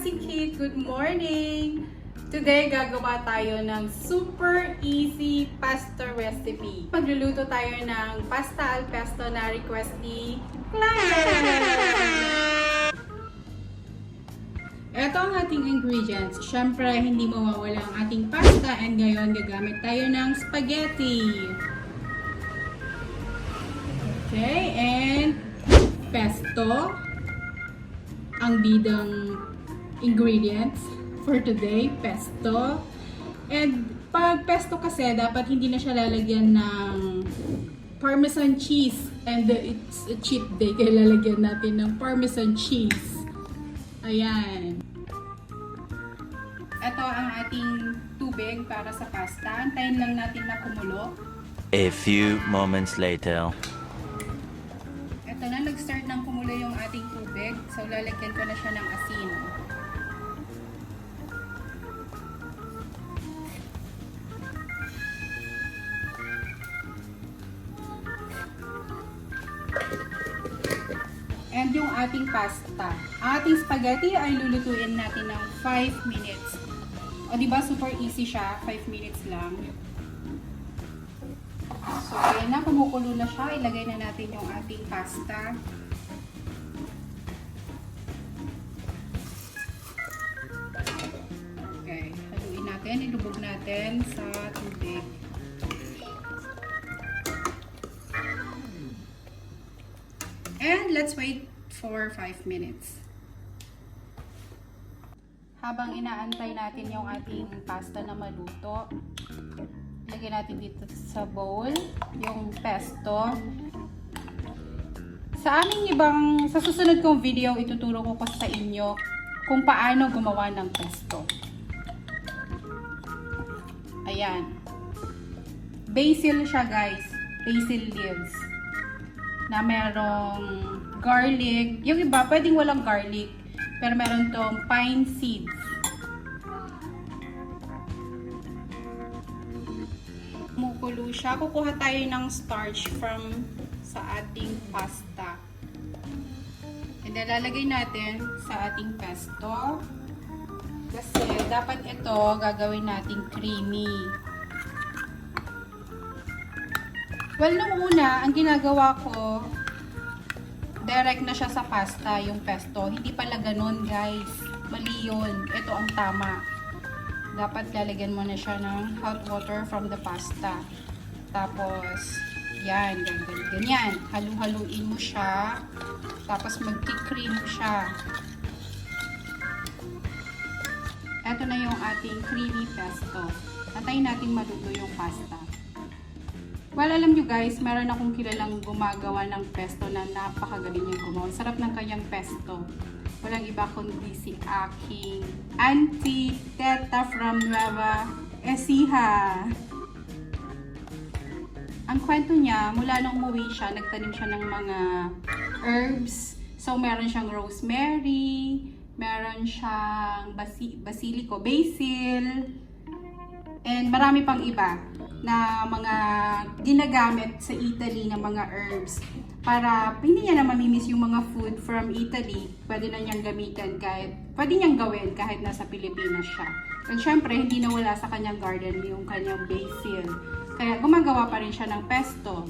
kasingkit! Good morning! Today, gagawa tayo ng super easy pasta recipe. Magluluto tayo ng pasta al pesto na request ni client! Ito ang ating ingredients. Siyempre, hindi mawawala ang ating pasta and ngayon gagamit tayo ng spaghetti. Okay, and pesto. Ang bidang ingredients for today, pesto. And pag pesto kasi, dapat hindi na siya lalagyan ng Parmesan cheese. And it's a cheat day, kaya lalagyan natin ng Parmesan cheese. Ayan. Ito ang ating tubig para sa pasta. Antayin lang natin na kumulo. A few moments later. Ito na, nag-start ng kumulo yung ating tubig. So, lalagyan ko na siya ng asin. And yung ating pasta. Ang ating spaghetti ay lulutuin natin ng 5 minutes. O diba, super easy siya. 5 minutes lang. So, ayan na. Kumukulo na siya. Ilagay na natin yung ating pasta. Okay. Haluin natin. Ilubog natin sa tubig. And let's wait for 5 minutes. Habang inaantay natin yung ating pasta na maluto, lagyan natin dito sa bowl yung pesto. Sa susunod kong video, ituturo ko sa inyo kung paano gumawa ng pesto. Ayan. Basil siya, guys. Basil leaves. Na merong garlic. Yung iba, pwedeng walang garlic. Pero meron tong pine seeds. Kumukulo siya. Kukuha tayo ng starch from sa ating pasta. And then, lalagay natin sa ating pesto. Kasi, dapat ito gagawin nating creamy. Well, nung una, ang ginagawa ko, direct na siya sa pasta, yung pesto. Hindi pala ganun, guys. Mali yun. Ito ang tama. Dapat lalagyan mo na siya ng hot water from the pasta. Tapos, yan, ganyan. Halu-haluin mo siya. Tapos, magki-cream siya. Ito na yung ating creamy pesto. Antayin natin maluto yung pasta. Well, alam nyo guys, meron akong kilalang gumagawa ng pesto na napakagaling yung gumawa. Sarap ng kanyang pesto. Walang iba kundi si aking Auntie Teta from Nueva Ecija. Ang kwento niya, mula nung umuwi siya, nagtanim siya ng mga herbs. So, meron siyang rosemary, meron siyang basilico, basil, and marami pang iba na mga ginagamit sa Italy na mga herbs para hindi niya na mamimiss yung mga food from Italy. Pwede na niyang gamitin pwede niyang gawin kahit nasa Pilipinas siya. And syempre, hindi nawala sa kanyang garden yung kanyang basil. Kaya gumagawa pa rin siya ng pesto.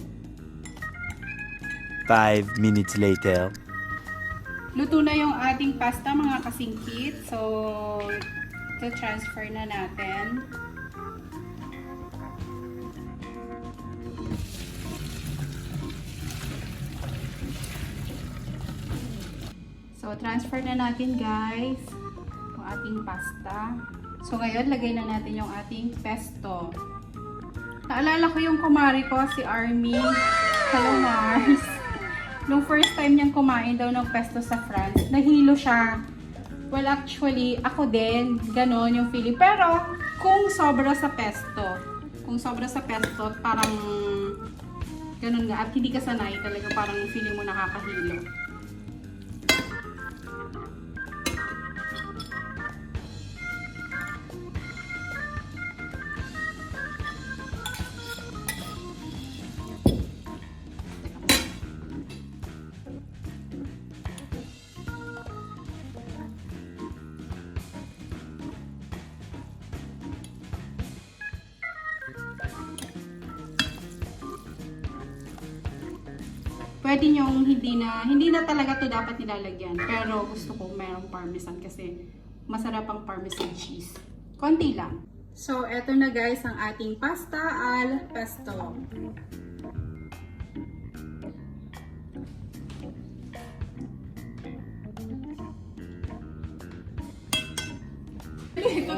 5 minutes later. Luto na yung ating pasta, mga kasingkit. So, transfer na natin. So, transfer na natin, guys, yung ating pasta. So, ngayon, lagay na natin yung ating pesto. Naalala ko yung kumari ko, si Army. Hello, Mars. Nung first time niyang kumain daw ng pesto sa France, nahilo siya. Well, actually, ako din, ganon yung feeling. Pero, kung sobra sa pesto, parang ganon nga, at hindi ka sanay talaga, parang feeling mo nakakahilo. Pwede nyong hindi na talaga to dapat nilalagyan. Pero gusto ko merong parmesan kasi masarap ang parmesan cheese. Konti lang. So, eto na guys ang ating pasta al pesto.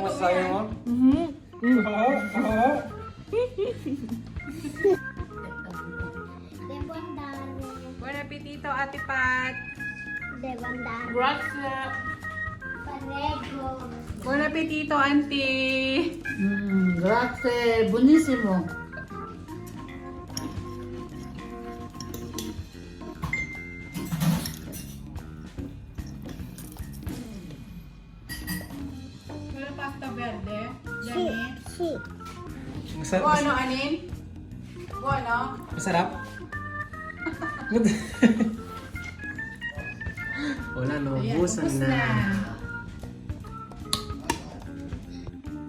Masaya mo? Buon appetito, Ate Pat! Grazie! Buon appetito, Auntie! Grazie, buonissimo. Wala pasta verde? Yummy? Masarap. Buono, Anin? Buono? Masarap? Wala, no. Ayan, Busan ubos na.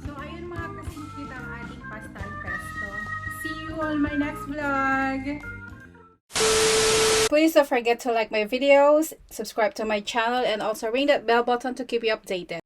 So, ayun mga kasimplita ang ating pasta al pesto. See you on my next vlog! Please don't forget to like my videos, subscribe to my channel, and also ring that bell button to keep you updated.